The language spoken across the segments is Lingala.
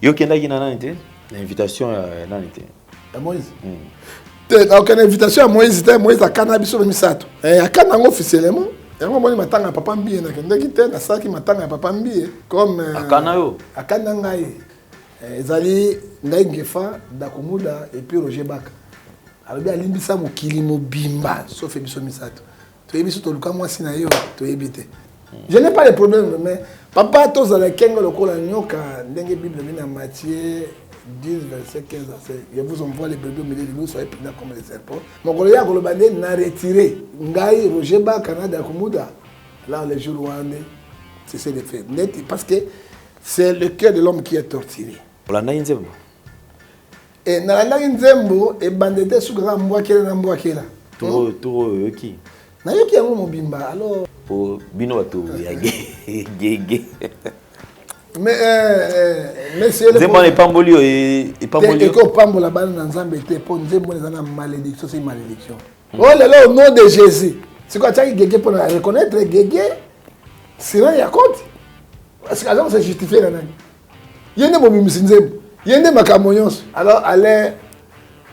Yo kenda qui nana été l'invitation nana été. À Moïse. Donc une invitation à Moïse, Moïse a cannabis sur misato. A canango officiellement. Et moi moi matanga papa mbié na kenda kité na saki matanga papa mbié comme a canayo. A canangai. Ezali ngai ngefa dakumuda et puis Roger Baka. Alors bien limbisa mokili mobimba sauf biso misato. To yebiso to luka moi sina yo to yebite. Je n'ai pas de problème mais papa tous la kengo lokola nyoka ndenge Bible vient en Matthieu 10 verset 15 à 16. Je vous envoie les brebis au milieu de nous, soyez prudents comme les serpents. Mon collègue a golobandé n'a retiré. Ngai Roger Ba Canada Kumuda. Là les jours où on est, c'est le fait. Parce que c'est le cœur de l'homme qui est torturé. Olanda Nzembo. Et Nalanda Nzembo et bandete sukara mbwakela na mbwakela. Toro yoki. Na yoki yango mobimba alors pour bino bato ya gege. Mais c'est le Nzembo n'est pas mboli et pas mboli. Et ko pambola bana na Nzambe te po Nzembo na na malédiction, c'est malédiction. Oh là là au nom de Jésus. C'est quoi tu as gege pour reconnaître gege? Sinon il y a compte. Parce que alors c'est justifié là. Yende mobimisi Nzembo. Yende makamoyons. Alors allez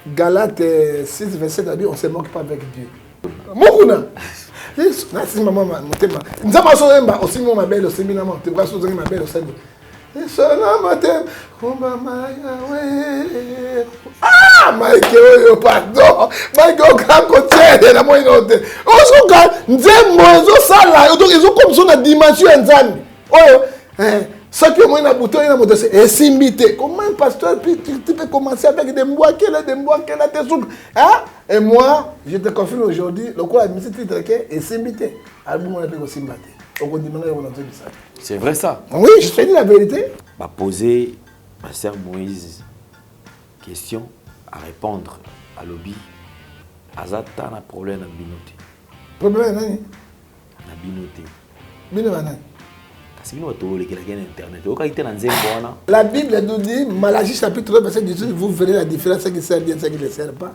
Galates 6 verset 2 on se moque pas avec Dieu. Mokuna. Yes, nasi maman motema. Nzama so emba aussi mo mabele aussi mina mo te braso zongi mabele aussi. Eso na motem. Omba maya we. Ah, Mike yo pardon. Mike o grand côté na mo inote. Oso ka nzembo zo sala, donc ils ont comme ça na dimension nzambi. Oyo ça que moi na bouton na moto c'est esimbité. Comment un pasteur tu peux commencer avec des mboakela te souk. Hein? Et moi, je te confirme aujourd'hui, le quoi la musique titre est esimbité. Album on appelle osimbate. C'est vrai ça? Oui, je te dis la vérité. Va poser Pasteur Moïse question à répondre à lobby. Azata na problème na binote. Problème nani? Na binote. Bino nani? La Bible nous dit, Malachie chapitre 3, verset 18, vous verrez la différence, ce qui sert bien, ce qui ne sert pas.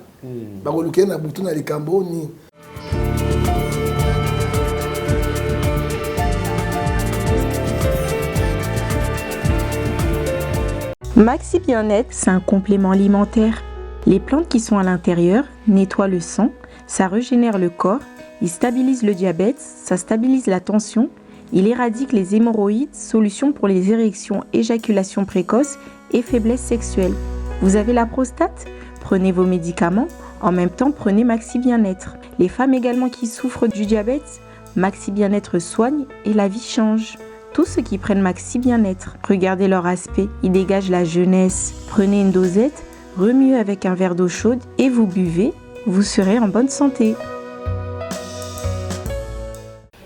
Maxi Bien-être, c'est un complément alimentaire. Les plantes qui sont à l'intérieur nettoient le sang, ça régénère le corps, il stabilise le diabète, ça stabilise la tension. Il éradique les hémorroïdes, solution pour les érections, éjaculation précoce et faiblesse sexuelle. Vous avez la prostate? Prenez vos médicaments. En même temps, prenez Maxi Bien-être. Les femmes également qui souffrent du diabète, Maxi Bien-être soigne et la vie change. Tous ceux qui prennent Maxi Bien-être, regardez leur aspect, ils dégagent la jeunesse. Prenez une dosette, remuez avec un verre d'eau chaude et vous buvez, vous serez en bonne santé.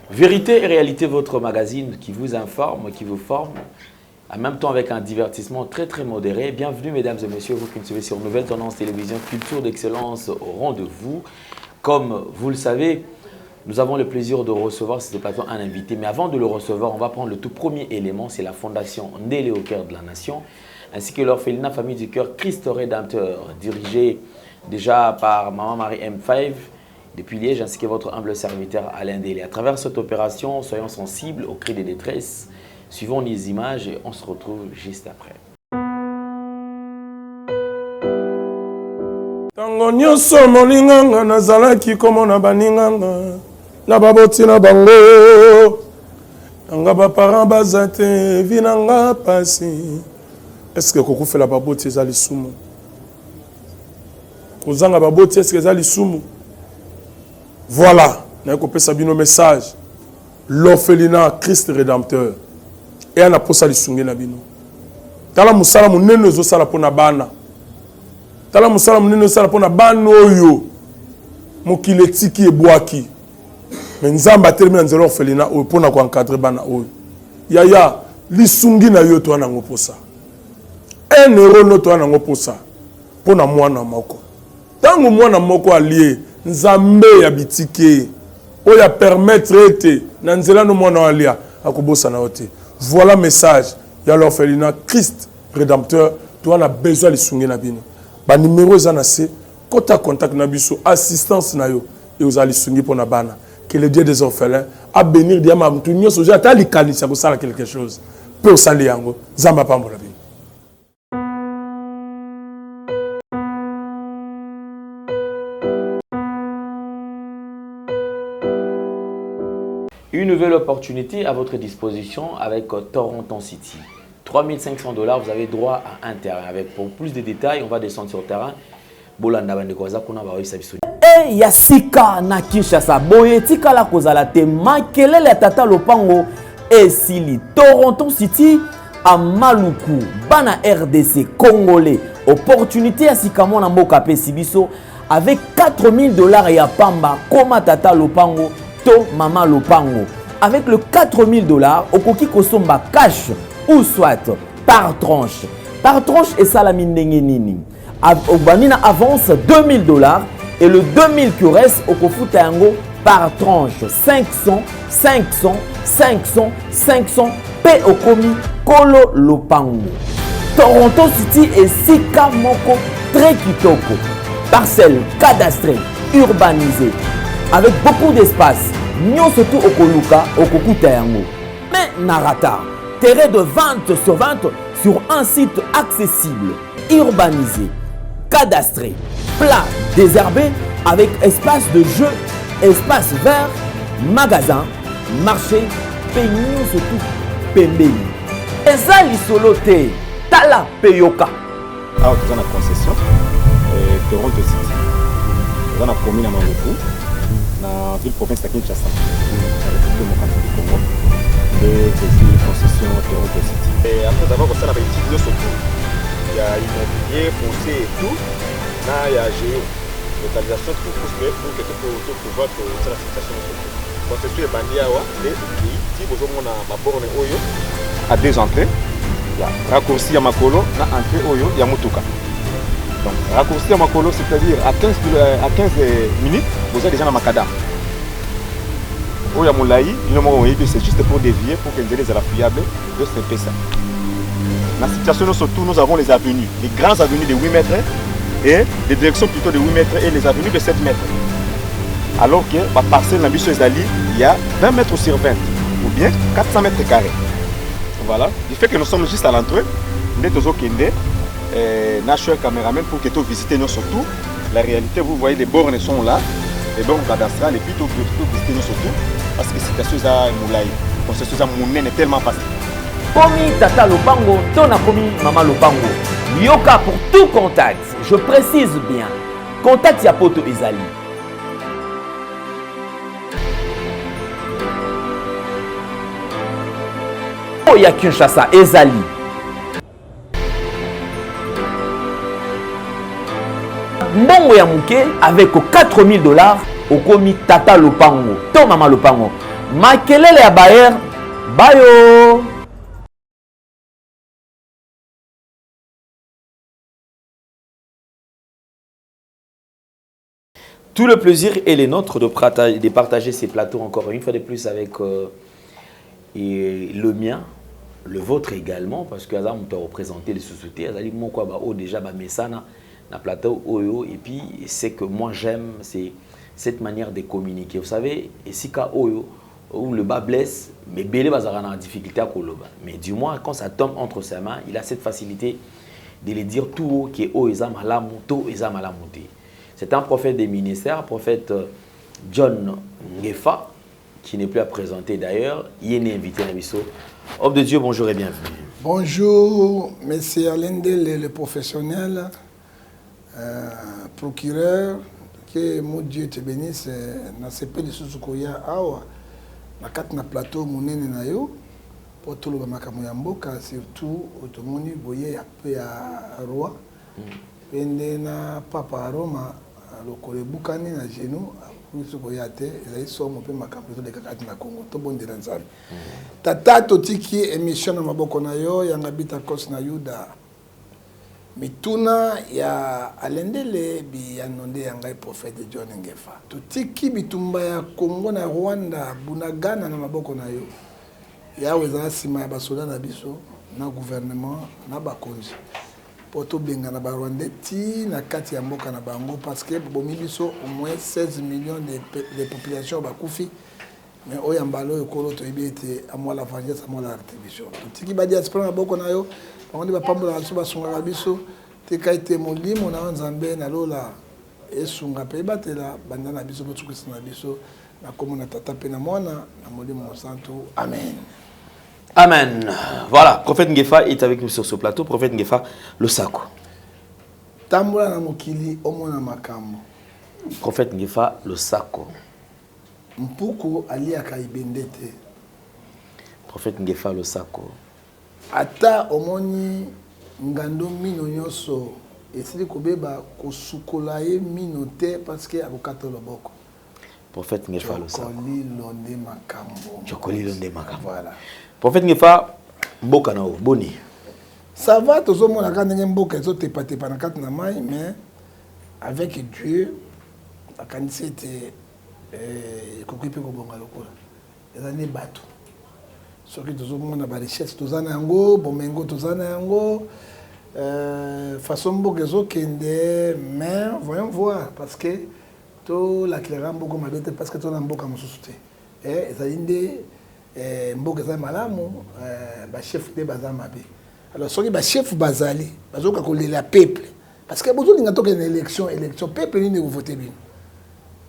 Vérité et réalité, votre magazine qui vous informe, qui vous forme, en même temps avec un divertissement très modéré. Bienvenue mesdames et messieurs, vous qui nous suivez sur Nouvelle Tendance Télévision, culture d'excellence au rendez-vous. Comme vous le savez, nous avons le plaisir de recevoir sur ce plateau un invité. Mais avant de le recevoir, on va prendre le tout premier élément, c'est la fondation Ndélé au cœur de la nation, ainsi que l'orphelinat Famille du Cœur Christ Rédempteur, dirigé déjà par Maman Marie M5, depuis Liège, ainsi que votre humble serviteur Alain Délé. À travers cette opération, soyons sensibles aux cris de détresse. Suivons les images et on se retrouve juste après. Tango nyonso molinganga nazalaki komona baninganga na baboti na bango nanga baparent baza te vi nanga pasi. Est-ce que kokufela baboti ezali sumu? Kozanga baboti est-ce que ezali sumu? Voilà, nous avons un message. L'orphelinat Christ Rédempteur. Et on a posé les nabino. Tala musala munene zo sala pona bana. Tala musala munene sala pona bana oyo. Mokile tiki e boaki. Mais nzamba termine nzelo orphelinat o pona ko encadrer bana oyo. Yaya lisungi na yo to na ngoposa. 1 euro no to na ngoposa. Pona mwana moko. Tango mwana moko allié Nzambe ya bitike oya permettre ete na nzela no mwana alia akobosa na ote. Voilà message ya l'orphelinat Christ Rédempteur. Tu as besoin de sungi na bino. Ba numéro za na se kota contact na biso assistance na yo et aux ali sungi pona bana. Que le Dieu des orphelins a bénir diama mtu nyoso ja ta likanisa ko sala quelque chose. Pe osali yango zamba pambola bino. Une nouvelle opportunité à votre disposition avec Toronto City. 3500 $, vous avez droit à un terrain. Pour plus de détails, on va descendre sur le terrain. E ya sika na Kinshasa boye tikala kozala te makelele tata lopango esili Toronto City à Maluku bana RDC congolais opportunité à sikamo na mboka pe sibiso avec 4000 $ ya pamba koma tata lopango to mama lopango avec le 4000 $, okoki kosomba cash ou soit par tranche et salami ndenge nini. Obanina avance 2000 $ et le 2000 qui reste au kofuta yango par tranche 500 pe okomi kolo lopango. Toronto City et sika moko très kitoko. Parcelle cadastrée, urbanisée avec beaucoup d'espace. Nyon surtout okoluka okokuta yango. Mais narata, terrain de vente sur vente sur un site accessible, urbanisé, cadastré, plat, désherbé avec espace de jeu, espace vert, magasin, marché, peignon surtout pembeni. Eza lisolo te, tala peyoka. Alors tu as une concession Toronto City. Tu as une commune à Maluku, dans la ville province de Kinshasa, dans la République démocratique du Congo. Et c'est concession Toronto City. Et après avoir ça, on a une petite vidéo sur tout. Il y a immobilier, foncier et tout. Là, il y a géo, localisation, tout pour que tu peux pouvoir la situation. Concession est bandée à les pays. Si vous avez un borne Oyo, à 2 entrées, il y a raccourci à Makolo, à entrée Oyo, il y a Mutuka. Donc, raccourci à Makolo, c'est-à-dire à 15 minutes, vous êtes déjà dans Makada. Oyo Moulaï, c'est juste pour dévier, pour que les soient fiables de ce ça. La situation, surtout, nous avons les avenues, les grandes avenues de 8 mètres et des directions plutôt de 8 mètres et les avenues de 7 mètres. Alors que la parcelle de Zali, il y a 20 mètres sur 20 ou bien 400 mètres carrés. Voilà. Du fait que nous sommes juste à l'entrée, nous sommes au caméraman pour que tu visites nous surtout. La réalité, vous voyez, les bornes sont là, les bornes cadastrales, et puis tu visiter nous surtout. Parce que la situation est moulaï. La situation est tellement facile. Komi tata lopango, tona komi mama lopango. Yoka pour tout contact. Je précise bien. Contact ya poto ezali. Ya Kinshasa ezali. Mbongo ya muke avec 4000 $, okomi tata lopango, to mama lopango. Makelele ya bayer, bayo. Tout le plaisir est les nôtres de partager ces plateaux encore une fois de plus avec et le mien, le vôtre également, parce que nous avons représenté les sociétés. Nous avons déjà un plateau Oyo, et puis c'est que moi j'aime, c'est cette manière de communiquer. Vous savez, et si Oyo, où le bas blesse, mais Bélé va avoir une difficulté à Koloba. Mais du moins, quand ça tombe entre ses mains, il a cette facilité de les dire tout haut qui est Oyo Ezamalamu, To Ezamalamu. C'est un prophète des ministères, prophète John Ngefa, qui n'est plus à présenter d'ailleurs. Il est invité à Bisso. Homme de Dieu, bonjour et bienvenue. Bonjour, monsieur Alendel, le professionnel, procureur. Que mon Dieu te bénisse. Na CP de Suzukoya Awa, na kat na plateau monene na yo, pour tout le makambo ya mboka, surtout automoni boye peu ya roi. Pende na papa Roma, lokole bukani na genou, Suzukoya te, ezali somo pe makambo to de kakati na Congo, to bondela nzambe. Tata totiki émission na maboko na yo, yanga bita kos na Yuda. Mituna ya Alendele bi anonde yangai prophète John Ngefa. Tutiki bitumba ya Congo na Rwanda, Bunagana na maboko na yo. Ya wezala sima ya basoda na biso, na gouvernement, na bakonzi. Poto benga na Rwanda ti na kati ya mboka na bango parce que bomi biso au moins 16 millions de population bakufi. Mais oya mbalo ekolo to ibete amwa la vengeance amwa la rétribution. Tutiki ba diaspora na boko na yo. On dit pambola na soba sunga biso te kaite molimo na nzambe na lola esunga pe batela banda na biso botukisa na biso na komona tata pe na mwana na molimo santo. Amen. Amen. Voilà, prophète Ngefa est avec nous sur ce plateau. Prophète Ngefa, le sako. Tambola na mokili omona makambo. Prophète Ngefa, le sako. Mpuku aliaka ibendete. Prophète Ngefa, le sako. Ata omoni ngando mino nyoso esili kobeba kosukola ye mino te parce que abokata loboko. Prophète Ngefa, le sako. Chokoli londe makambo. Voilà. Prophète Ngefa, mboka na o boni. Ça va, tout le monde a gagné mboka zo te pate pa na kat na mai, mais avec Dieu la quantité était kokipe ko bonga lokola. Ezani bato. Soki tout le monde a ba richesse tozana yango, bomengo tozana yango, façon mboka zo kende, mais voyons voir parce que to la clairin beaucoup mabete parce que to na mboka mosusu te. Ezali nde mboka za malamu ba chef de bazamabe. Alors soki ba chef bazali bazoka kolela peuple parce que bozo linga toka une élection peuple ni ko voter bien.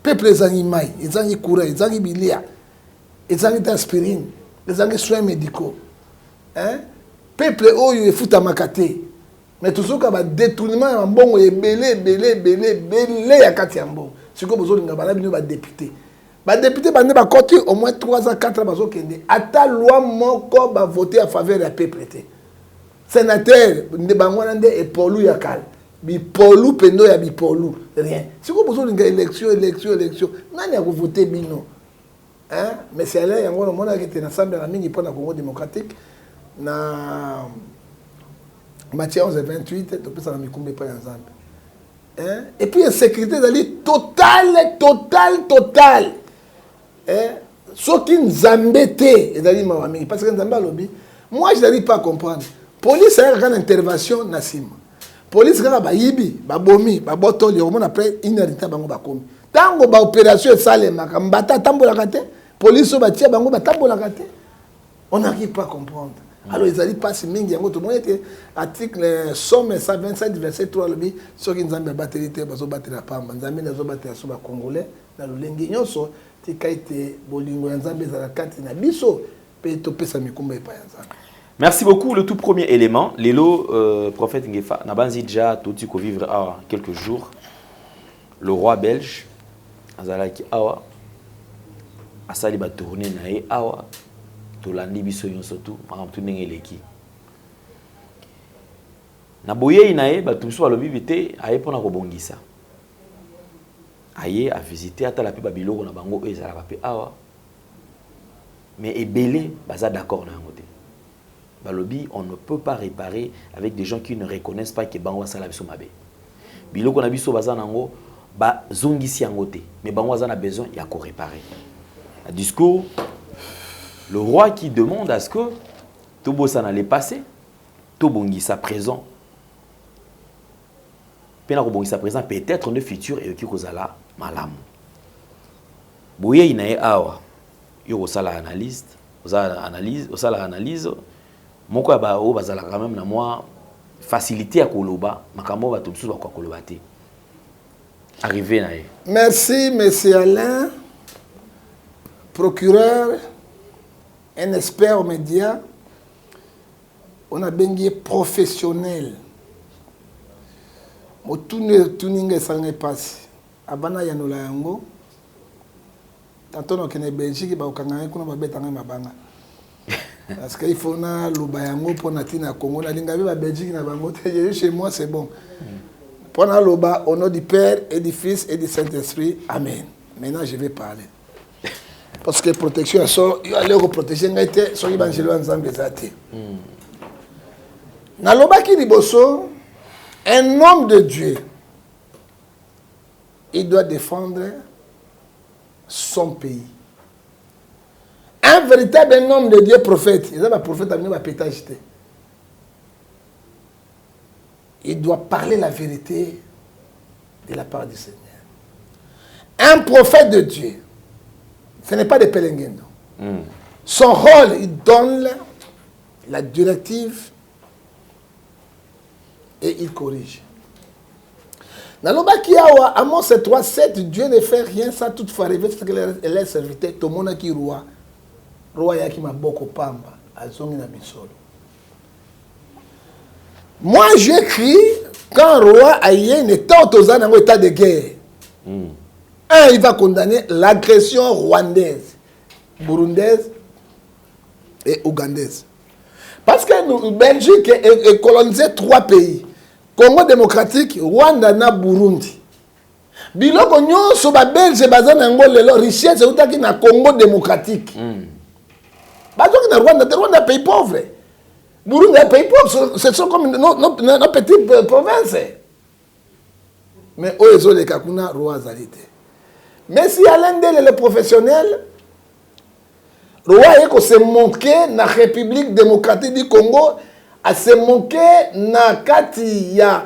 Peuple ezangi mai, ezangi courant, ezangi bilia, ezangi aspirine, ezangi soins médicaux. Peuple oyo efuta makate. Mais tozoka ba détournement ya mbongo ebele ya kati ya mbongo. Siko bozo linga bala bino ba député. Ba député bande ba côté au moins 3 à 4 bazo kende. Ata loi moko ba voter en faveur ya peuple té. Sénateur ne bangwana nde epolu ya kal. Bipolu pendo ya bipolu rien. Siko bozo linga élection. Nani a voter bino? Mais c'est là yango no mona ki na assemblée la mingi pona Congo démocratique na Matthieu 11:28 to pesa na mikumbe pa ya Nzambe. Et puis la sécurité d'aller totale. Ce qui nous embêtait, parce que nous moi je n'arrive pas à comprendre. Police a une intervention Nassim. Police a bayibi, babomi, babotoli, on après une heure de temps bango bakomi. Tango ba opération salema, mbata tambola kate, police ba tia bango ba tambola kate. On n'arrive pas à comprendre. Alors ils allaient passer mingi yango tout le monde était article somme 125 verset 3 lobi ceux qui nzambe battelité bazo battre la pamba nzambe nazo battre so ba congolais na lolenge nyonso tikaite bolingo nzambe za la kati na biso pe to pesa mikumba epa nzambe. Merci beaucoup. Le tout premier élément, Lelo, prophète Ngefa, Nabanzi déjà tout ko vivre à quelques jours. Le roi belge, Azalaki Awa, Asali ba tourner nae Awa, Tolandi biso nyonso tout, makambo tout ndenge eleki. Na boye nae ba tumso balobi bité aye pona ko bongisa. Aye a visiter ata la pe ba biloko na bango ezalaka pe Awa. Mais ebele baza d'accord na ngote. Balobi, on ne peut pas réparer avec des gens qui ne reconnaissent pas que bango sala biso mabe. Biloko na biso baza nango ba zongisi yangote, mais bango baza na besoin ya ko réparer. Le discours, le roi qui demande à ce que tout bossa n'allait passer, tout bongisa présent. Pena ko bongisa présent peut-être le futur et qui kozala malamu. Boye inae awa yo sala analyste, osala analyse moko ba o bazala quand même na moi facilité à koloba makambo ba tumsu ba koloba te. Arrivé nae. Merci monsieur Alain, procureur, un expert aux médias. On a bengi professionnel. Mo tuninga sanga passe. Abana ya nola yango. Tanto no kene Belgique ba okanga kuna ba betanga mabanga. Parce qu'il faut na loba yango pona tina Congo na linga ba Belgique na bango te chez moi c'est bon. Pona loba au nom du Père et du Fils et du Saint-Esprit. Amen. Maintenant je vais parler. Parce que protection so il aller protéger ngate so ibangelo nzambe zate. Na loba ki liboso un homme de Dieu il doit défendre son pays. Un véritable homme de Dieu prophète, il a prophète à pétage. Il doit parler la vérité de la part du Seigneur. Un prophète de Dieu, ce n'est pas des pelengendo. Son rôle, il donne la directive et il corrige. Nalobaki awa, Amos 3:7, Dieu ne fait rien sans toutefois arriver ce que les serviteurs, tout le monde qui roi. Roi yaki maboko pamba, azongi na bisolo. Moi j'écris quand roi aïe n'est pas en état de guerre. Un, il va condamner l'agression rwandaise, burundaise et ougandaise. Parce que nous, Belgique est colonisé 3 pays. Congo démocratique, Rwanda na Burundi. Biloko nyonso ba Belge bazana ngo lelo richesse utaki na Congo démocratique. Bazoki na Rwanda, Rwanda pays pauvre. Burundi est un pays pauvre, ce sont comme nos petites provinces. Mais eux les kakuna roi zalité. Mais si l'un d'eux les professionnels, roi est que se manquer na République démocratique du Congo, à se manquer na kati ya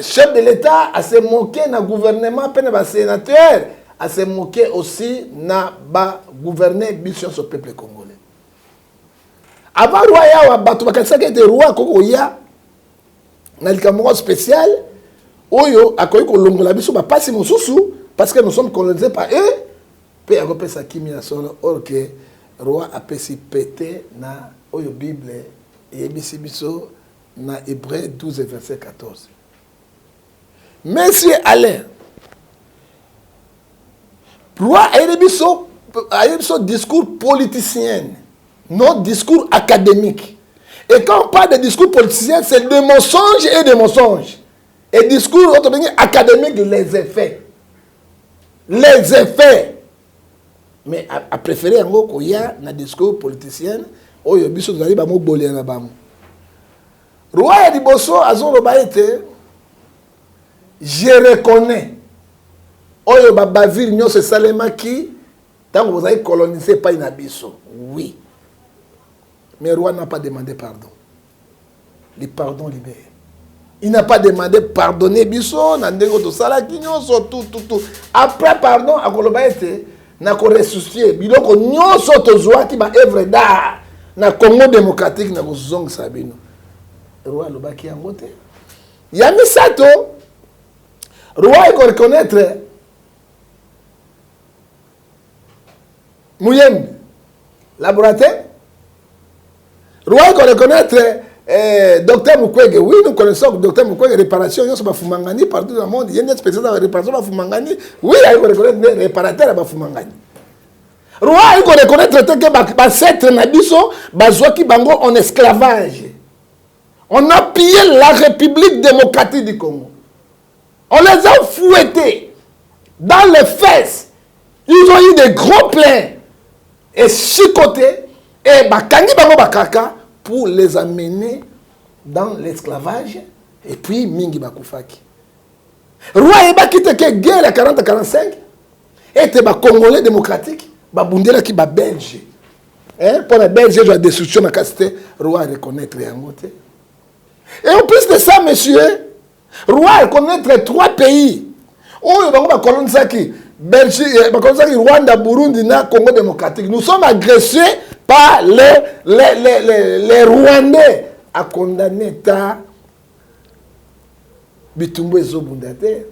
chef de l'État, à se manquer na gouvernement, peine ba sénateur, à se manquer aussi na ba gouverner mission sur le peuple congolais. Avant roi ya bato bakasa ke roi koko ya na likamoko spécial oyo akoyi kolongola biso ba pasi mosusu parce que nous sommes colonisés par eux pe akopesa kimia solo or que roi apesi pété na oyo Bible yebisi biso na Hébreux 12 verset 14. Monsieur Alain roi ayebiso discours politicien, non discours académique. Et quand on parle de discours politicien, c'est de mensonges et de mensonges. Et discours académique, les effets. Les effets. Mais à préférer qu'il y a un discours politicien, il y a un discours politicien. Roi Ediboso, je reconnais. Oyo babavir nyo se salema qui tant que vous avez colonisé pas inabiso. Oui. Mais le roi n'a pas demandé pardon. Le pardon libère. Il n'a pas demandé pardonner biso na ndengo to sala kinyoso tout. Après pardon a koloba ete na ko ressusciter biloko nyonso to zwa ki ba œuvre d'art na Congo démocratique na kozong sabino. Roi lobaki yango te. Ya misato roi il reconnaître Mouyem, laboratoire. Roi qu'on reconnaître docteur Mukwege. Oui, nous connaissons docteur Mukwege, réparation, il y a Bafumangani partout dans le monde. Il y a une spécialité de réparation Bafumangani. Oui, il faut reconnaître réparateur Bafumangani. Roi qu'on reconnaître que Bassetre Nabiso, Bazouaki Bango en esclavage. On a pillé la République démocratique du Congo. On les a fouettés dans les fesses. Ils ont eu des gros plaies. Et chicotés, et bakangi bango bakaka pour les amener dans l'esclavage, et puis mingi bakufaki. Roi eba kite ke guerre à 40-45, et te ba Congolais démocratique, ba bundela ki ba Belge. Pour la Belge, j'ai la destruction de la cité, roi reconnaître yangote. Et en plus de ça, monsieur, roi reconnaître 3 pays. Oh, il va colonisaki. Belgique, Rwanda, Burundi, Congo démocratique. Nous sommes agressés par les Rwandais à condamner ta Bitumbo Ezobundate.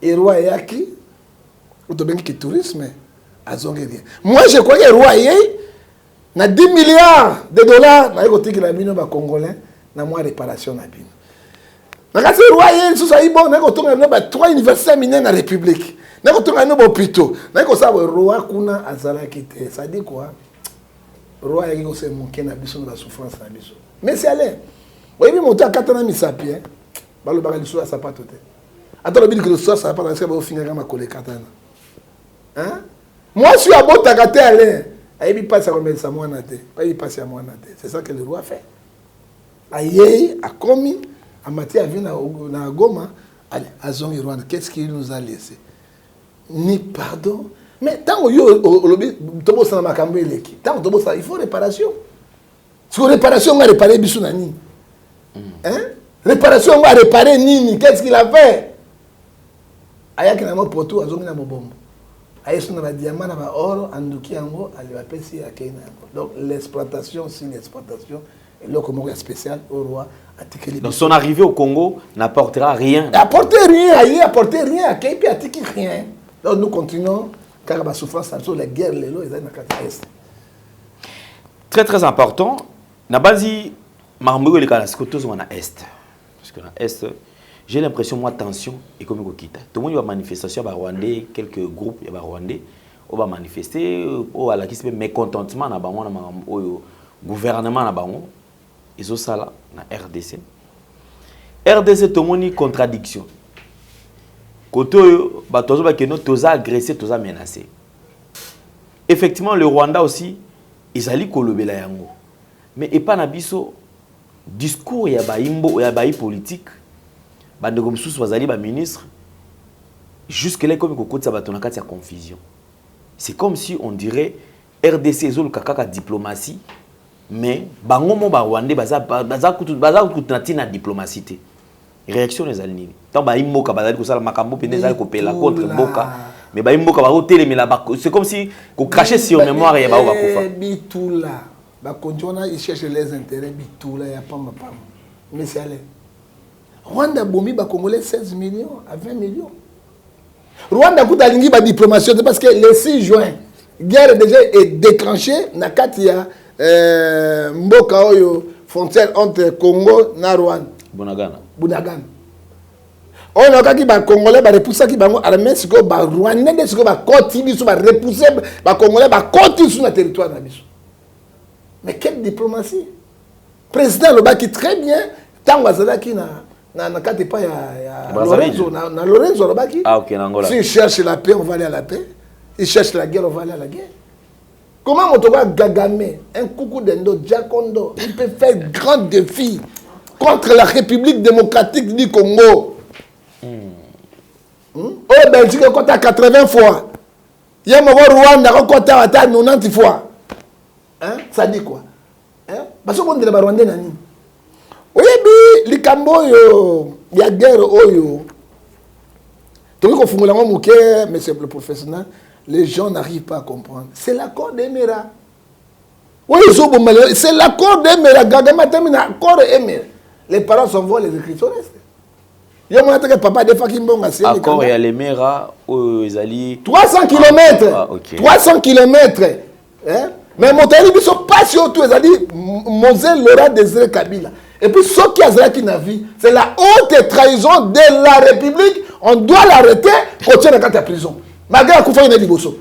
Et roi Yaki, ou de qui tourisme, à Zongueria. Moi, je crois que le roi Yé, na 10 milliards de dollars, na écouté que la bino ba congolais, na moi réparation na bino. Parce que le roi Yé, sous sa ibon, na écouté que 3 universités minées na République. Na écouté que na hôpitaux. Na écouté que le roi kuna azala kité. Ça dit quoi? Le roi Yé ko se manquer na biso na souffrance na biso. Mais c'est allé. Oui, monter à 4 ans mi sapien. Ba le bagali sous la sapato te. Attends le bil que le soir ça va pas parce que ba finir ma collé katana. Hein? Moi je suis à Botakate Alain. Aïe passe à remettre ça moi na te. Pas il passe à moi na te. C'est ça que le roi fait. Aïe a commis à matière vient na Goma. Allez, Azon Rwanda, qu'est-ce qu'il nous a laissé? Ni pardon. Mais tant que yo lobby tobo sana makambo eleki. Tant que tobo ça il faut réparation. Si réparation on va réparer biso nani. Hein? Réparation on va réparer nini? Qu'est-ce qu'il a fait? Ayaki na mo poto azongi na mobombo. Ayesu na ba diamant na ba or anduki yango ali ba pesi akena yango. Donc l'exploitation, c'est l'exploitation Le spécial au roi. Donc son arrivée au Congo n'apportera rien. Apporter rien, il apporter rien. À Képi a rien. Donc nous continuons. Car la souffrance, les guerres, les lois, ils ont est. Très très important. Nabazi, Marmougo les cas tous on a est. Parce que dans est, j'ai l'impression moi tension et comme il quitte. Tout le monde va manifestation à Rwandais, quelques groupes il y a Rwandais, on va manifester, on va la qui se mécontentement na bango na gouvernement na bango. Ils ont ça là na RDC. RDC tout le monde contradiction. Côté batozo ba keno toza agressé, toza menacé. Effectivement le Rwanda aussi ils allaient kolobela yango. Mais et pas na biso discours ya ba imbo ya ba politique bande comme sous bazali ba ministre jusque là comme kokotsa bato na kati ya confusion. C'est comme si on dirait RDC ezol kaka diplomatie mais bango mo ba Rwandais baza kutina diplomatie. Réaction les alliés. Tant ba imboka bazali ko sala makambo pene ezali ko pela contre mboka mais ba imboka ba hôtel mais là c'est comme si ko cracher sur mémoire ya ba kufa. Bitula ba konjona ils cherchent les intérêts bitula ya pamba pamba. Mais c'est allé. Rwanda bombi ba congolais 16 millions à 20 millions. Rwanda kuta lingi ba diplomatie parce que le 6 juin guerre déjà est déclenchée na kati ya mboka oyo frontière entre Congo na Rwanda. Bunagana. On a qui ba congolais ba repousser qui bango armée siko ba Rwandais siko ba koti biso ba repousser ba congolais ba koti sur le territoire na biso. Mais quelle diplomatie? Président le qui très bien tant wazala qui na kati pa ya Lorenzo na Lorenzo le qui. Ah OK na Angola. Si cherche la paix on va aller à la paix. Il cherche la guerre on va aller à la guerre. Comment Motoba Gagame, un coucou d'Endo, Djakondo, il peut faire grand défi contre la République démocratique du Congo. Oh, Belgique, on compte à 80 fois. Il y a un Rwanda, on compte à 90 fois. Hein? Ça dit quoi? Hein? Parce qu'on est Rwandais. Oui, les Cambo, il y a guerre. Donc, on fait un mais c'est le professionnel. Les gens n'arrivent pas à comprendre. C'est l'accord d'Emera. Oui, c'est l'accord d'Emera. Gagama termine l'accord d'Emera. Les parents s'en vont, les écritures restent. Il y a un papa de Fakimbonga. Accord et à l'Emera, ils allaient. 300 km. Ah, okay. 300 km. Hein? Mais mon télé, ils sont pas sur tout. Ils ont dit Moselle Laurent Désiré Kabila. Et puis, ce qui a qui n'a vu, c'est la haute trahison de la République. On doit l'arrêter pour tirer dans la prison. Malgré la Koufa Liboso.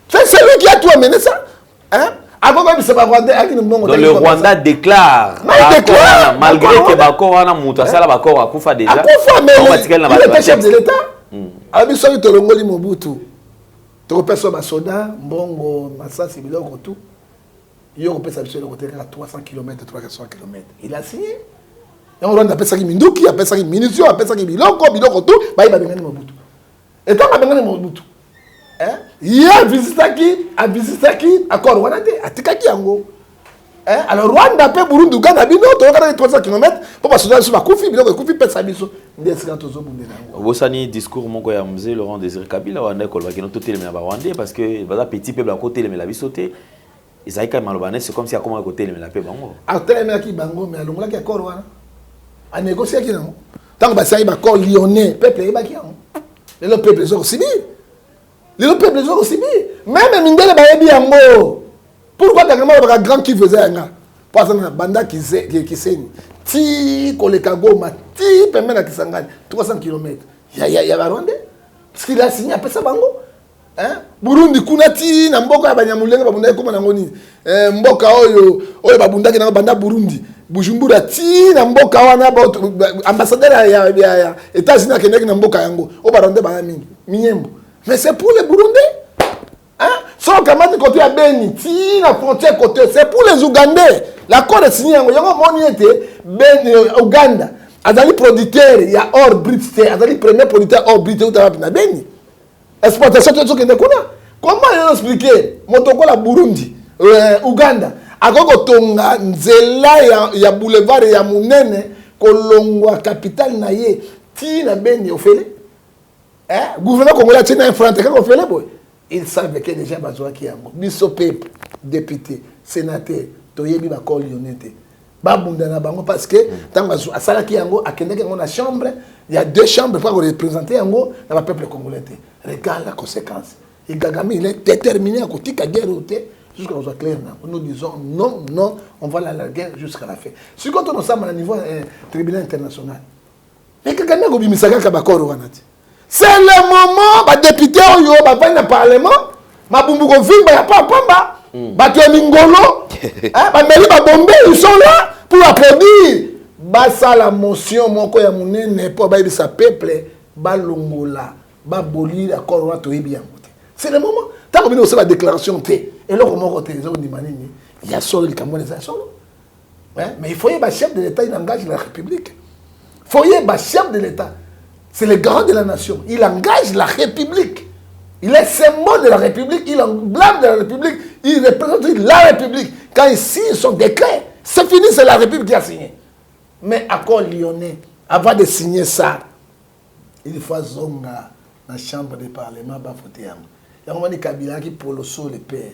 C'est celui qui a tout amené ça. Hein? Avant même, c'est pas Rwanda. Donc le Rwanda déclare. Malgré que Bako wana Moutasala Bako a Koufa déjà. Koufa, mais il était chef de l'État. Alors, il y a Tolongoli Mobutu. Tu repères sur Basoda, Mbongo, Massa, Sibiloko, tout. Il y a un 300 km, 300 km. Il a signé. Et on appelle ça Minduki, appelle ça Minusio, appelle ça Biloko, Biloko, tout. Il va venir Mobutu. Et quand il va venir Mobutu, il y a visité qui, accord Rwanda, à Tikaki Yango. Alors Rwanda, peut Burundi, Uganda, Bino, tu regardes 300 km, pour passer sur la Koufi, Biloko, Koufi, pète sa biso. Vous avez discours, mon gars, Laurent Désiré Kabila, Rwanda, qui n'ont tout les Rwandais, parce que les petits peuples à côté, les sauté. Ils ont Malobanais, c'est comme si à comment côté les paix bango. À tel qui bango, mais à l'ongla qui accord Rwanda. À négocier qui non. Tant que ça y est, accord lyonnais, peuple est qui en. Le peuple est aussi bien. Les peuples sont aussi bien. Même Mindele Bayebi Yango. Pourquoi t'as un grand qui faisait un gars? Parce que banda qui saigne. Ti Kolekagoma, ti Pemena Kisangani, 300 km. Il y a Rwandais. Parce qu'il a signé après ça bango. Hein? Burundi kunati na mboka ya Banyamulenga babunda koma na ngoni. Mboka oyo babunda ki na banda Burundi. Bujumbura ti na mboka wana ambassadeur ya États-Unis akendeki na mboka yango. O Rwandais ba mingi. Minyembo. Mais c'est pour les Burundais. Hein? Sans kamati côté à Beni, ti la frontière côté, c'est pour les Ougandais. L'accord est signé en Beni, Ouganda. Azali producteur, il y a or brut, azali premier producteur or brut où tu na Beni. Exportation de ce que nous connaissons. Comment ils expliquer Motoko la Burundi, Ouganda, akoko tonga nzela ya boulevard ya munene kolongwa capitale na ye ti na Beni ofele. Le gouvernement congolais tient un front. Ils savent que déjà Bazoua qui a biso peuple, député, sénateur, toyebi ba col lyonnais. babunda bango parce que tant à sala qui yango akendeke ngo na chambre, il y a 2 chambres pour représenter yango na peuple congolais. Regarde la conséquence. Et Kagame il est déterminé à côté la guerre jusqu'à ce soit clair. Nous disons non, non, on va la guerre jusqu'à la fin. Si quand on ensemble à niveau tribunal international. Mais Kagame a bimisaka kabakoro wanati. C'est le moment ba député oyo ba va dans parlement, ma bumbu ko vimba ya pamba. Bato ya Mingolo, Bameli Babombe, ils sont là pour applaudir. Basa la motion, moko ya munene, pour baïbi sa peuple, balongola, baboli, d'accord, on va tout bien. C'est le moment. Tant qu'on a la déclaration, et là, comment on il y a solo le Cameroun, il y a solo. Mais il faut y avoir chef de l'État, il engage la République. Il faut y avoir chef de l'État. C'est le grand de la nation. Il engage la République. Il est symbole de la République, il emblème de la République, il représente la République. Quand il signe son décret, c'est fini, c'est la République qui a signé. Mais accord lyonnais, avant de signer ça, il faut zonga dans la chambre du Parlement, il y a un moment Kabila qui pour le sol le père.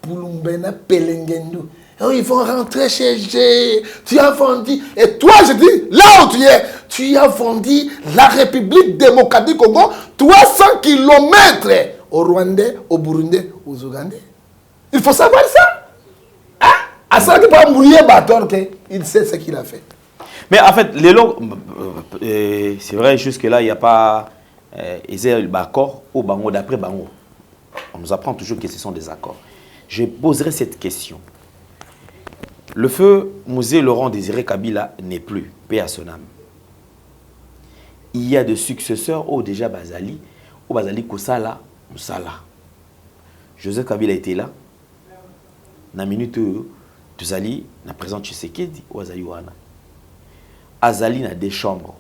Pulumbena Pelengendu. Ils vont rentrer chez G. Tu as vendu. Et toi, je dis, là où tu as vendu la République démocratique Congo, 300 km au Rwandais, au Burundais, aux Ougandais. Il faut savoir ça. Hein? À ça, tu peux mouiller bâton, il sait ce qu'il a fait. Mais en fait, les lots, c'est vrai, jusque-là, il n'y a pas accord au Bango d'après Bango. On nous apprend toujours que ce sont des accords. Je poserai cette question. Le feu Musée Laurent Désiré Kabila n'est plus, paix à son âme. Il y a des successeurs au déjà Bazali, au Bazali Kosala, Moussala. Joseph Kabila était là. Na minute Tuzali, na présent Tshisekedi, ou Azali Wana. Azali na des chambres.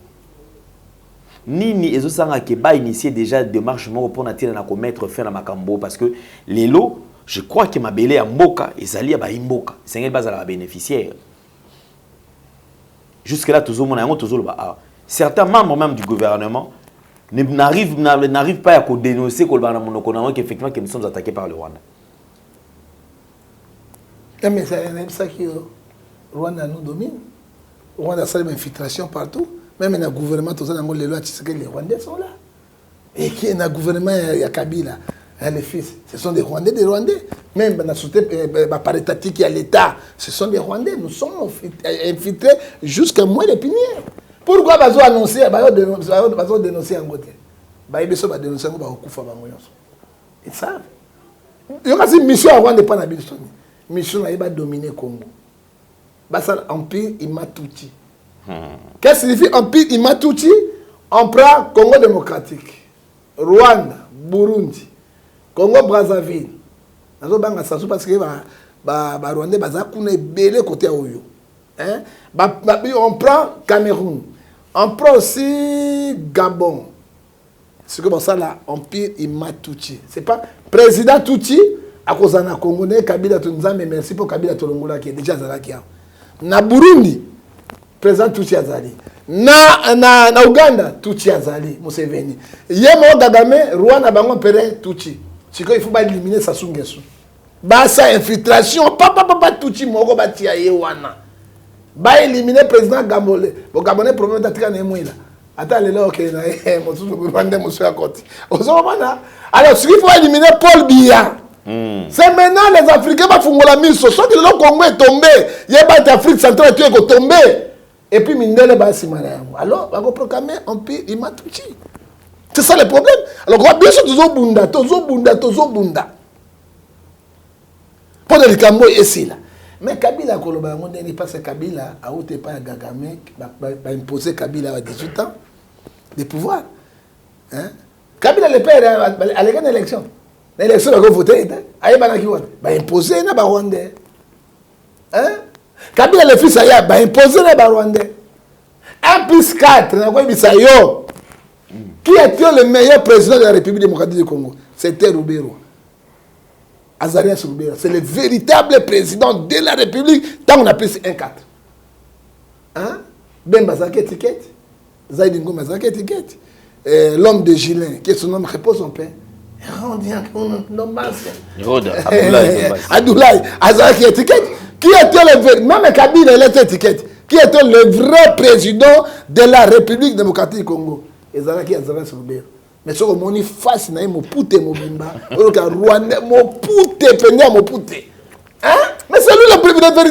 Nini ezosanga ke ba initié déjà démarche pour na commettre fin na makambo parce que les lots. Je crois que ma belle est Mboka et Zali a Mboka. C'est un bas bénéficiaire. Jusque-là, certains membres même du gouvernement n'arrivent pas à dénoncer qu'effectivement que nous sommes attaqués par le Rwanda. Mais c'est ça que le Rwanda nous domine. Le Rwanda a une infiltration partout. Même dans le gouvernement, les lois, les Rwandais sont là. Et qui est dans le gouvernement, il y a Kabila. Les fils, ce sont des Rwandais, Même dans la société par étatique, il y a l'État, ce sont des Rwandais. Nous sommes infiltrés jusqu'à moins de piniers. Pourquoi ils ont annoncé, ils ont dénoncé en côté? Ils ont dénoncé en côté. Ils savent. Il y a une mission à Rwanda, pas la mission à dominer le Congo. C'est l'Empire Imatouti. Qu'est-ce que signifie Empire Imatouti? On prend Congo démocratique, Rwanda, Burundi. Congo Brazzaville. Parce que les Rwandais sont côté Oyo. On prend Cameroun. On prend aussi Gabon. C'est comme ça là, Empire Imatouti. C'est pas président Touti à cause de Congolais, Kabila Tunzambe, merci pour Kabila Tolongola qui est déjà Zalakia. Na Burundi, président Touti Azali. Na Uganda, Touti Azali, Museveni. Yemo Kagame, Rwanda Bango Pere Touti. C'est qu'il faut éliminer Sassou Nguesso. Basa infiltration, papa touti moko batia yewana. Ba éliminer président Gambole. Bon Gabonais problème d'attaquer na emwila. Attends les là OK na mosusu Rwanda monsieur à côté. Alors ce qu'il faut éliminer Paul Biya. C'est maintenant les Africains va fungola miso. Soit que le Congo est tombé, il y a pas d'Afrique centrale qui est tombé. Et puis Mindele ba simana. Alors va proclamer Empire Imatouti. C'est ça le problème. Alors, bien sûr, Tozo Bunda. Pour le Cambo ici là. Mais Kabila, parce que Kabila a été pas Gagame, va imposer Kabila à 18 ans de pouvoir. Hein? Kabila le père à l'élection. L'élection, il va voter. Il va imposer les Rwandais. Hein? Kabila le fils, il va imposer les Rwandais. 1 plus 4, qui était le meilleur président de la République démocratique du Congo? C'était Roubero. Azarias Roubero. C'est le véritable président de la République tant qu'on a pris 1-4. Hein? Ben Bazake étiquette. Zaïdingo Bazake étiquette. L'homme de Gilin, qui est son nom, repose son pain. Abdoulaye. Azarias étiquette. Qui était le vrai, même Kabila, il était étiquette. Qui était le vrai président de la République démocratique du Congo? Ezala qui a Zara Soubir. Mais ce que mon face n'a mo pouté mo bimba. Rwanda mo pouté penya mo pouté. Hein? Mais c'est lui le président de la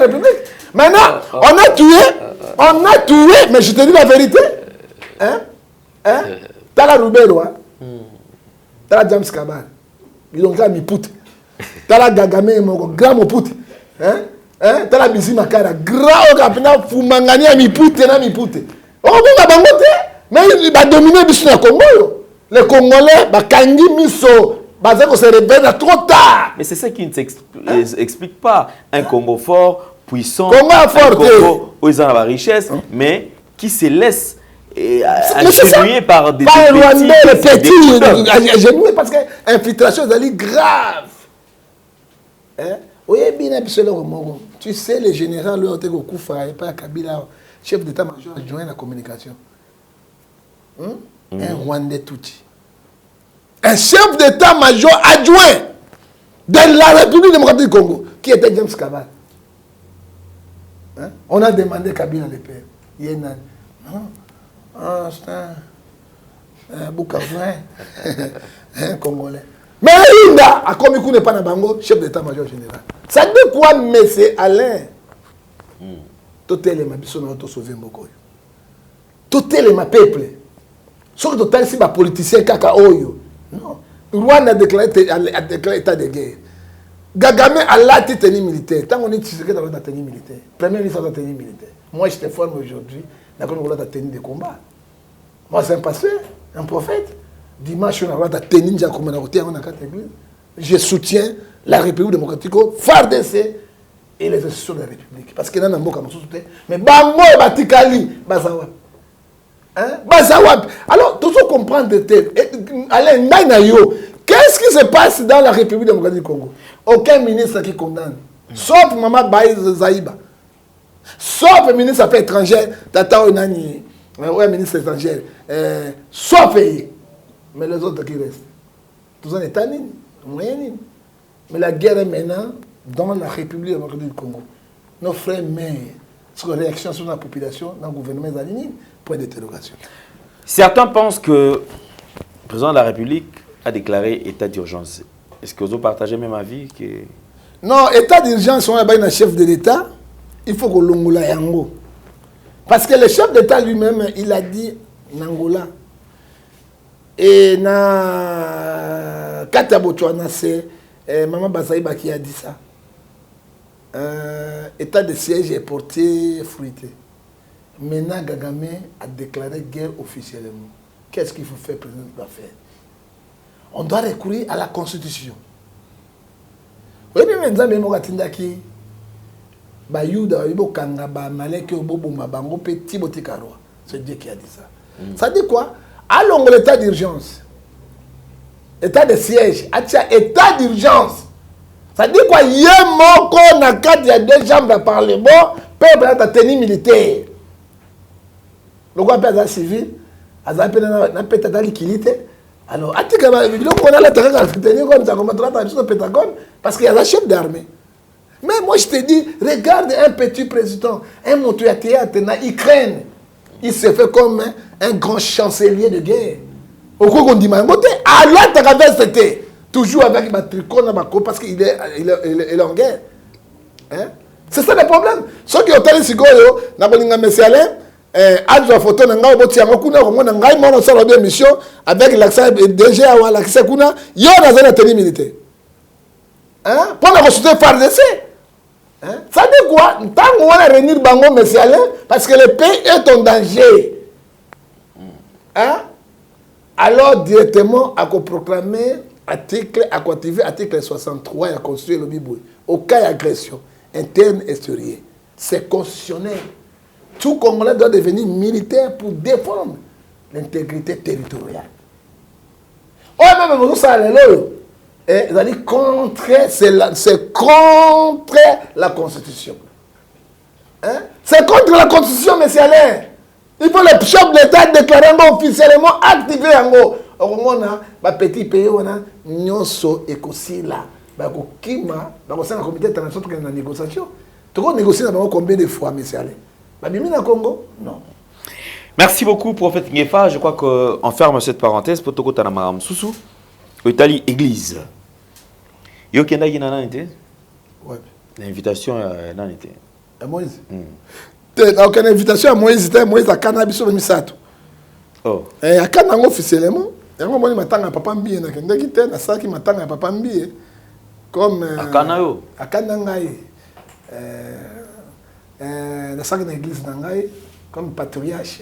République. Maintenant, on a tué, mais je te dis la vérité. Hein? T'as la Roubelo, hein? T'as la James Kabar. Ils ont qu'à mi pouté. T'as la Gagame, mon grand mo pouté. Hein? T'as la Bizi Makara, grand capina Fumangani à mi pouté, na mi pouté. Oh, bon, bah, mais il va dominer le Congo. Les Congolais, bah, Kangi Miso, bah, ça se réveille trop tard. Mais c'est ça qui ne s'explique pas. Un Congo fort, puissant, Congo fort, Congo où ils ont la richesse, mais qui se laisse atténuer par des petits. J'ai parce que l'infiltration est grave. Tu sais, le général, chef d'état-major adjoint à la communication. Un Rwandais Touti. Un chef d'état-major adjoint de la République démocratique du Congo, qui était James Kabar. On a demandé Kabila le père. Il est nan. C'est un Boukavoin, un Congolais. Mais il a comme il n'est pas Bango, chef d'état-major général. Ça dit quoi, M. Alain? Tout est les mabissons dans notre sauvé Mbokoyo. Tout est les ma peuple. Sauf que tout est les politiciens kaka oyo. Non. Rwanda a déclaré état de guerre. Gagame a la tenue militaire. Tant qu'on est dans la tenue militaire. Premier ministre de la tenue militaire. Moi, je te forme aujourd'hui dans la tenue de combat. Moi, c'est un pasteur, un prophète. Dimanche, on a la tenue de combat. Je soutiens la République démocratique, FARDC et les institutions de la République. Parce que là, on a un mot comme ça. Mais Bango et Batikali, Bazawap. Bazawap. Alors, tout ça comprendre de tel. Alain, qu'est-ce qui se passe dans la République démocratique du Congo? Aucun ministre qui condamne. Sauf Maman Baïs Zaïba. Sauf le ministre des Affaires étrangères, Tata Onani. Ouais, ministre étranger. Sauf pays. Mais les autres qui restent. Tout ça est tanné. Mais la guerre est maintenant dans la République démocratique du Congo. Nos frères mères, sur la réaction sur la population, dans le gouvernement Zaline, point d'interrogation. Certains pensent que le président de la République a déclaré état d'urgence. Est-ce que vous partagez même avis que... Non, état d'urgence, on a un chef de l'État, il faut que l'Angola yango. Parce que le chef d'État lui-même, il a dit Nangola. Et na Kata Botswana, c'est Maman Basaïba qui a dit ça. État de siège est porté fruité. Maintenant, Gagame a déclaré guerre officiellement. Qu'est-ce qu'il faut faire, le président doit faire? On doit recourir à la Constitution. Oui, mais maintenant, c'est Dieu qui a dit ça. Ça dit quoi? Allons l'état d'urgence. État de siège. État d'urgence. Ça dit quoi? Il y a deux chambres de parlement, peuple a tenue militaire. Le roi père civil, a peut-être dans l'équité. Alors, on a la tenue comme ça, parce qu'il y a la chef d'armée. Mais moi, je te dis, regarde un petit président, un monteur théâtre dans l'Ukraine. Il se fait comme un grand chancelier de guerre. Au cours qu'on dit, alors, c'était toujours avec ma tricot, parce qu'il est en guerre. Hein? C'est ça le problème. Ceux qui ont été ici, Adjo photo nanga oboti yango kuna komona ngai mona sala bien mission avec l'accès déjà ou l'accès kuna yo na zone tenue militaire. Hein? Pour la consulter FARDC. Hein? Ça dit quoi? Tant qu'on va réunir bango monsieur Alain parce que le pays est en danger. Hein? Alors directement à proclamer article à activer article 63 et à construire le Bible. Au cas d'agression interne et extérieure. C'est constitutionnel. Tout Congolais doit devenir militaire pour défendre l'intégrité territoriale. Oh, même ça, c'est contre la Constitution. Hein? C'est contre la Constitution, monsieur Alain. Il faut le chef de l'État déclarer officiellement activé en haut. On a un petit pays, on a Nyonso et Kosila. bakokima bakosala comité de transition tokende na négociation tokonégocier na bango combien de fois mais c'est allé babimi na Congo non. Merci beaucoup, prophète Ngefa. Je crois qu'on ferme cette parenthèse pour Toko Tanamaram Soussou. Italie, église. Yo kenda qui nana été? Ouais. L'invitation nana été. À Moïse. Donc une invitation à Moïse, c'était Moïse à cannabis au Misato. Oh. Et à Kanango officiellement, et moi moi m'attend à papa Mbié na kende qui était na ça qui m'attend à papa Mbié comme à Kanayo. À Kanangaï. Na ça qui na église nangaï comme patriarche.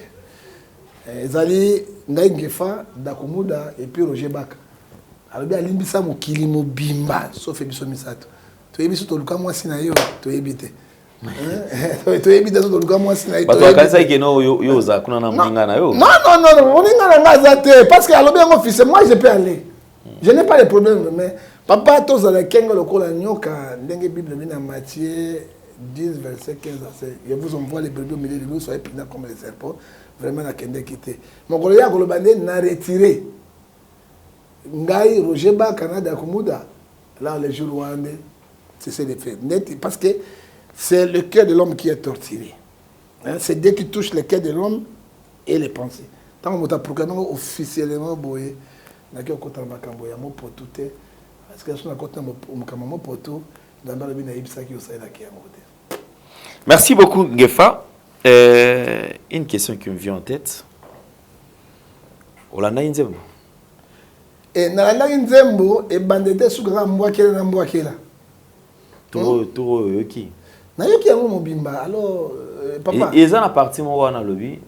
Ezali ngai Ngefa Dakumuda et puis Roger Baka. Alors bien limbisa mokili mobimba sauf biso misato. To yebiso to luka mwasi na yo to yebite. To yebite to luka mwasi na yo. Parce que kanisa ikeno yo za kuna na mninga na yo. Non, mninga na ngazate parce que alors bien mon fils moi je peux aller. Je n'ai pas de problème mais papa tous la kenga lokola nyoka ndenge Bible bina Matthieu 10 verset 15 à 16. Je vous envoie les brebis au milieu de nous soyez prudents comme les serpents. Vraiment la kende quitté. Mon collègue Golobandé n'a retiré. Ngai Roger Ba Canada Kumuda. Là les jours rwandais, c'est les faits. Parce que c'est le cœur de l'homme qui est torturé. Hein? C'est Dieu qui touche le cœur de l'homme et les pensées. Tant qu'on t'a proclamé officiellement boyé, n'a qu'un côté makambo ya mo potute. Parce que son côté makambo poto dans le bin ibisa qui osai la qui a. Merci beaucoup Ngefa. Une question qui me vient en tête. Olanda Nzembo. Et Nalanda Nzembo et bandete sukaka mbwakela na mbwakela. Toro yoki. Na yoki yango mobimba. Alors papa. Et ça na partie mo wana lobi.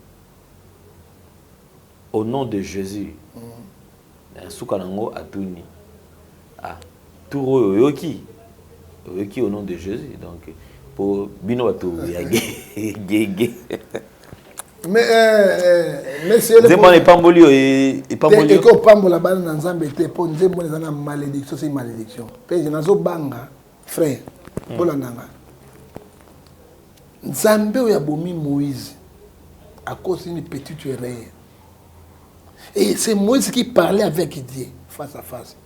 Au nom de Jésus. Suka nango atuni. Ah, Toro yoki. Yoki au nom de Jésus donc pour bino bato ya gege. Mais c'est le Nzembo n'est pas molio et pas molio. Et ko pambola bana na Nzambe te po Nzembo na na malédiction c'est malédiction. Pe je nazo banga frère pour la nanga. Nzambe ya bomi Moïse à cause d'une petite erreur. Et c'est Moïse qui parlait avec Dieu face à face.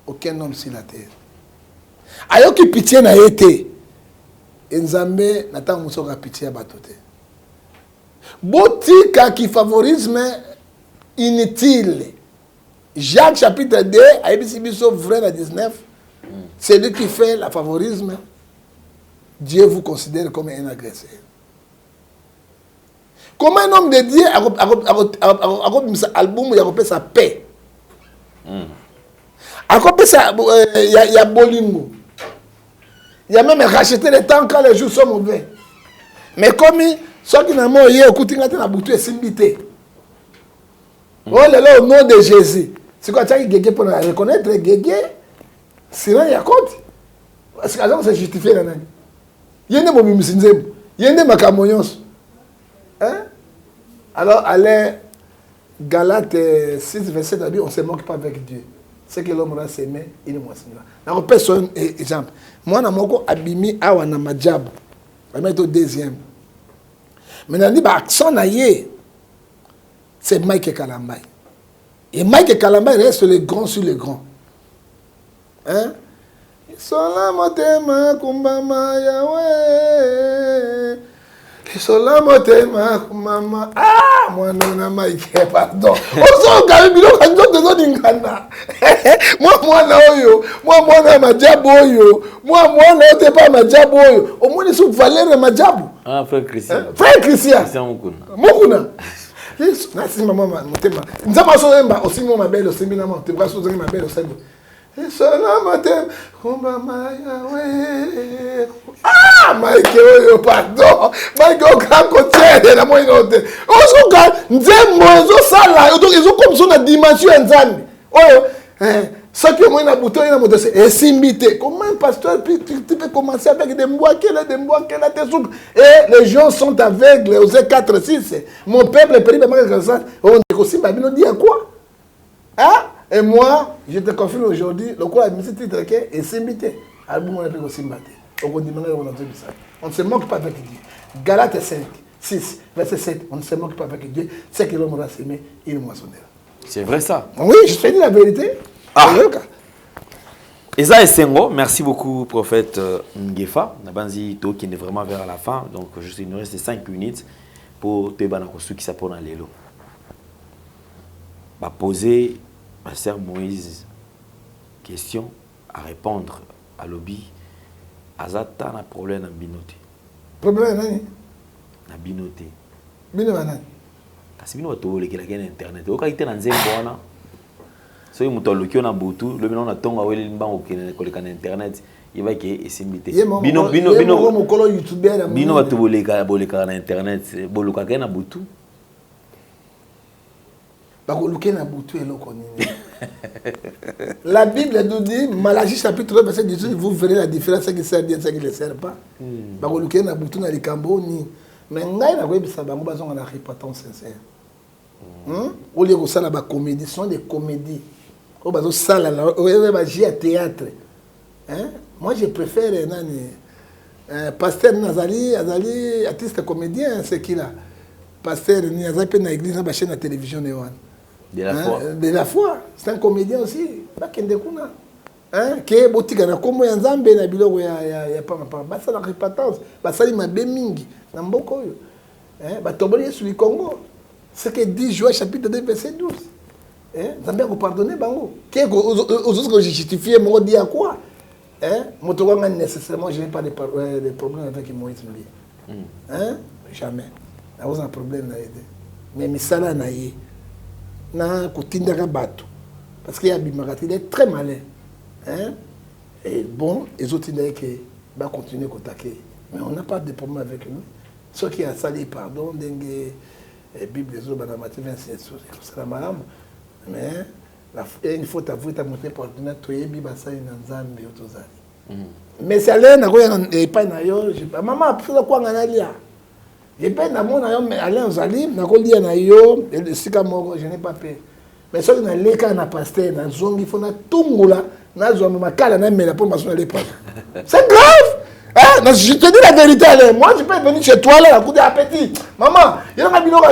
Aucun homme sur la terre. Ayoki pitié na été. Nzambe nata musoka pitié ya batote. Botika qui favorisme inutile. Jacques chapitre 2, Aïbisi Biso vrai à 19. C'est lui qui fait le favorisme. Dieu vous considère comme un agresseur. Comment un homme de Dieu a album il a sa paix. Il y a Bolingo. Il y a même racheté le temps quand les jours sont mauvais. Mais comme ceux qui n'ont pas eu au coutin na boutou et simbité. Oh là au nom de Jésus. C'est quoi tu as Guégué pour reconnaître Guégué? Sinon il y a compte. Parce que les gens se justifient là. Il y a des moments où il y a des macamoyons. Hein? Alors allez Galates 6 verset 2 on ne se moque pas avec Dieu. C'est que l'homme a s'aimé, il est moins similaire. Donc, personne exemple. Moi, je suis abimi awa na majab. Je vais au deuxième. Maintenant, je dis, accent c'est Mike Kalambay. Et Mike Kalambay reste le grand sur le grand. Hein? Sola motema kumbama yawe. Sola motema kumbama. Ah, moi non Mike, pardon. Oso gabi bilo kanjo tezo dingana. Moi na oyo, moi na majabu oyo. Moi na ote pas majabu oyo. Au moins sous valeur majabu. Ah, frère Christian. Frère Christian. Christian Mukuna. Mukuna. Yes, nasi mama motema. Nzama so emba osimo mabele osimina mo. Te braso zongi mabele osendo. Sola motema kumbama yawe. Ah, Mike oyo pardon. Mike o grand côté na moi note. Oso ka nzembo zo sala, donc ils ont comme ça na dimension nzambe. Oyo ça qui moi na bouton na moto c'est simbité. Comment un pasteur tu peux commencer avec des mboakela tes souk et les gens sont aveugles aux 4 6. Mon peuple péri comme ça. On dit aussi babino dit à quoi? Hein? Et moi, je te confirme aujourd'hui, le quoi administratif est simbité. Album on appelle aussi mbaté. On ne se moque pas avec Dieu. Galates 5, 6, verset 7. On ne se moque pas avec Dieu. C'est que l'homme aura s'aimé, il moissonnera. C'est vrai ça. Oui, je te dis la vérité. Ah. Eza Essengo, merci beaucoup, prophète Ngefa. Nabanzi to qui est vraiment vers la fin, donc il nous reste 5 minutes pour te banakosu qui s'appelle dans l'élo. Va poser ma sœur Moïse question à répondre à lobby. Azata na problème na binote. Problème nani? Na binote. Bino nani? Kasi bino to le kila kena internet. O ka ite na nzembo wana. So yi muto lokio na butu, le bino na tonga wele mbango kena koleka na internet. Yeba ke esimbite. Bino mokolo YouTuber. Bino ba to boleka na internet, boluka kena butu. Na butu eloko nini. La Bible nous dit, Malachie chapitre 3 verset 18, vous verrez la différence qui sert bien, ce qui ne sert pas. Bakoluke na butu na likambo ni. Mais ngai na kwebisa bango bazonga na repentance sincère. Au lieu de ça la comédie, ce sont des comédies. Au bazo sala la ba jouer théâtre. Hein? Moi je préfère nani pasteur Nazali, artiste comédien, c'est qui là. Pasteur ni azali pe na église na ba chaîne na télévision ne wana. De la foi. De la foi. C'est un comédien aussi. Bakende kuna. Hein? Ke botika na kombo ya Nzambe na biloko ya pa pa. Basa la repentance. Basali mabe mingi na mboko oyo. Hein? Batoboli Yesu li Congo. Ce que dit Joël chapitre 2 verset 12. Hein? Nzambe ko pardonner bango. Ke aux autres justifier mon dit à quoi? Hein? Motokanga nécessairement je n'ai pas de problème avec Moïse lui. Hein? Jamais. Na un problème na aider. Mais misala na ye. Na kotindaka bato parce qu'il y a Bimarati, il est très malin, hein? Et bon, les autres ils va continuer à attaquer, mais on n'a pas de problème avec nous. Ceux qui a sali pardon, dengue Bible les autres dans Matthieu 27, c'est la madame, mais il faut t'avouer ta montée pour donner toi et Bible ça une Nzambe autozali. Mais c'est là na quoi et pas na yo, maman après quoi nganalia. Je peux na mon ayo mais aller en zalim na ko lia na yo et sika moko je n'ai pas peur. Mais ce que na leka na pasteur na zongi faut na tungula na zo makala na mela pour mason aller pas. C'est grave. Hein, je te dis la vérité allez, moi je peux venir chez toi là coup d'appétit. Maman, il y a biloko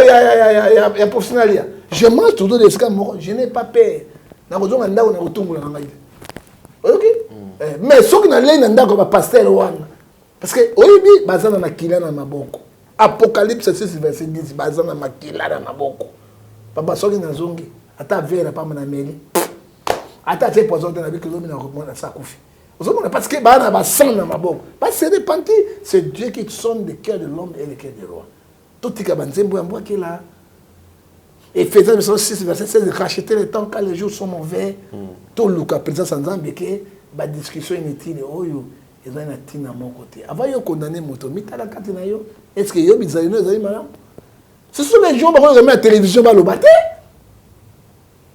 ya professionnel. Je mange tout de sika moko, je n'ai pas peur. Na ko zonga ndako na ko tungula na ngai. OK? Mais ce que na le na ndako ba pasteur wana. Parce que oyibi bazana na kila na maboko. Apocalypse 6 verset 10 bazana makila na maboko. Papa soki na zongi ata vera pa na meli. Ata te poison na biki lomi na remonter ça kufi. Parce que bana ba sang na maboko. Parce que c'est repenti, c'est Dieu qui sonde le cœur de l'homme et le cœur du roi. Tout tika banzembo ya mbwa là. Et Ephésiens 6 verset 16 racheter le temps quand les jours sont mauvais. Tout luka présence en Nzambe ke ba discussion inutile oyo. Ils ont été à mon côté. Avant de condamner moto, est-ce que yo bizarre no ezali madame? Ce sont les gens qui remettent à la télévision ba le battre.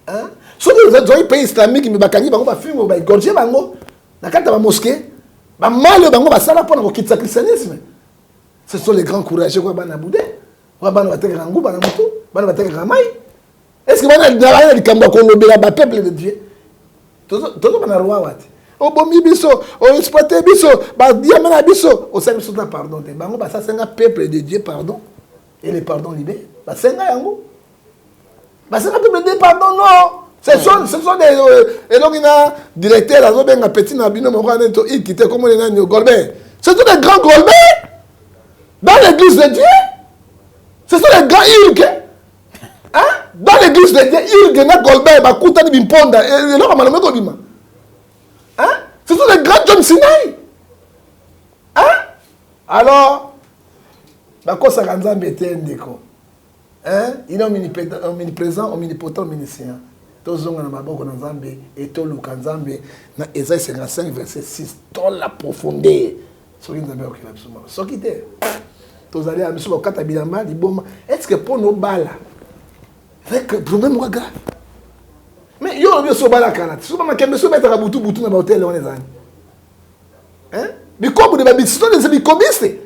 Hein? Ce sont les pays islamiques qui bakani bango ba film ba gorger bango. Na kata ba mosquée, ba mal bango ba sala pour quitter le christianisme. Ce sont les grands courageux quoi bana boudé. Wa bana bateka rangu bana moto, bana bateka ramai. Est-ce que bana na likamba ko lobela ba peuple de Dieu? Todo bana roi wati. O bomi biso, o exploité biso, ba diamana biso, o sa biso na pardon te. Bango ba sa senga peuple de Dieu pardon et le pardon libéré. Ba senga yango. Ba senga peuple de Dieu pardon non. Ce sont des elongina directeurs la zo benga petit na bino mo kana to il quitter comme les nani Golbert. Ce sont des grands Golbert dans l'église de Dieu. Ce sont des grands Ilke. Hein? Dans l'église de Dieu, Ilke na Golbert ba kutani bimponda et lo kama ko bima. Hein? Ce sont les grands John Sinai. Hein? Alors, Bakosa Nzambe était un déco. Hein? Il est omniprésent, omnipotent, omniscient. Tozonga na maboko na Nzambe et toluka Nzambe na Ésaïe 55 verset 6. Dans la profondeur. Soki Nzambe okela biso mama. Soki te. Tozali a biso bakata bilamba liboma. Est-ce que pour nos bala? Avec problème wa grave. Mais yo bien so bala kana. Souvent ma kembe so mettre butu na ba hôtel on ezani. Hein? Bikobu de babi, ce sont des bikobistes.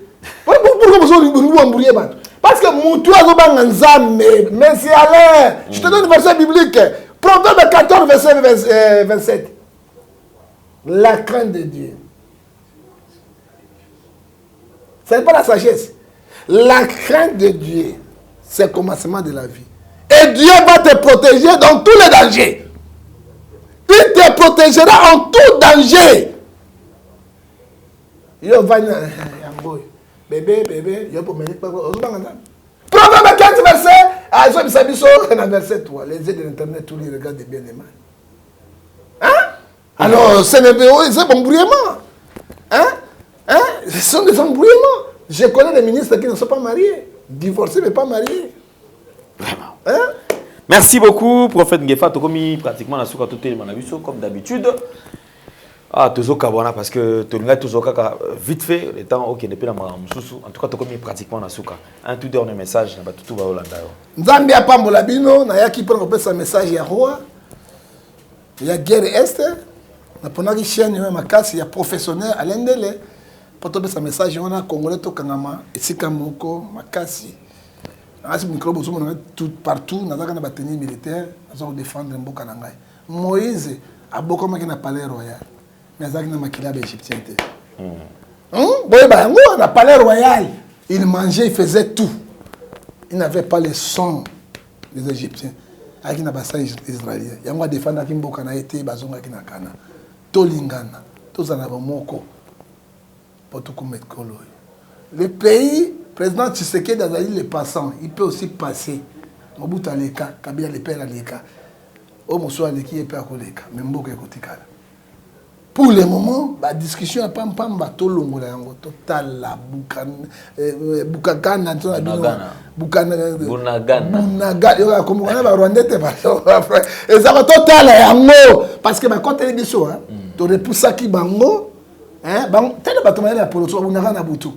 Pourquoi vous embrouillez bato? Parce que mutu azo banga Nzambe, mais c'est à l'air. Je te donne un verset biblique. Proverbe 14 verset 27. La crainte de Dieu. Ce n'est pas la sagesse. La crainte de Dieu, c'est le commencement de la vie. Et Dieu va te protéger dans tous les dangers. Il te protégera en tout danger. Yo va bébé, yo pour me dire Proverbe 15 verset, ah, verset 3. Les aides de l'internet, tous les regardent bien et mal. Hein? Alors, c'est embrouillement. Hein? Ce sont des embrouillements. Je connais des ministres qui ne sont pas mariés, divorcés mais pas mariés. Vraiment. Hein? Merci beaucoup, prophète Ngefa. Tu as commis pratiquement la souka tout le comme d'habitude. Ah, Tozoka, voilà, parce que Tozoka, vite fait, le temps, ok, depuis la Moussou. En tout cas, tu as commis pratiquement la souka. Un tout dernier message, tout va au Landa. Nzambi a pas molabino, na yaki pour qu'on sa message ya roi. Il y a guerre est. Na ponaki chaîne même makasi ya professionnel à l'endele. Pour tomber sa message, on a congolais to kangama, esika moko makasi. Asi micro bozo na tout partout, na zaka na bateni militaire, na zo défendre mboka na ngai. Moïse a beaucoup na palais royal. Mais zaka na makila ba égyptien te. Boy ba ngo na palais royal, il mangeait, il faisait tout. Il n'avait pas le son des Égyptiens. Avec na basa israélien. Yango a défendre ki mboka na été bazonga ki na kana. Tolingana, tozana ba moko. Pour tout comme Kolo. Le pays, président Tshisekedi a dit les passants, il peut aussi passer. Mobutu Aleka, Kabila le père Aleka. Au Moussou Aleki et père Koleka. Même beaucoup écouté. Pour le moment, la discussion a pas bateau longo la yango total la Bukagana Bunaga yo comme on a Rwanda te ba et ça va total yango parce que ba côté biso hein to repousser ki bango hein bango tele bato la poloso Bunaga na butu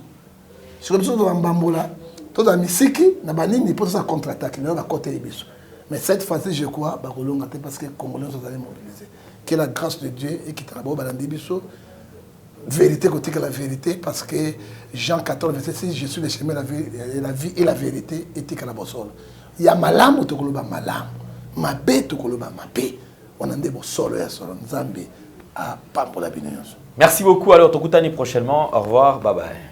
sur biso to mbambola to da misiki na banini pour ça contre-attaque na ba côté biso mais cette fois-ci je crois ba kolonga te parce que congolais sont allés mobiliser. Que la grâce de Dieu et qui travaille dans la vérité côté que la vérité parce que Jean 14 verset 6 je suis le chemin la vie et la vérité et que la bossole il y a malam to koloba malam mabe to koloba mabe on a des bossole ya solo nzambe a pampola binyo. Merci beaucoup alors tokutani prochainement au revoir bye bye.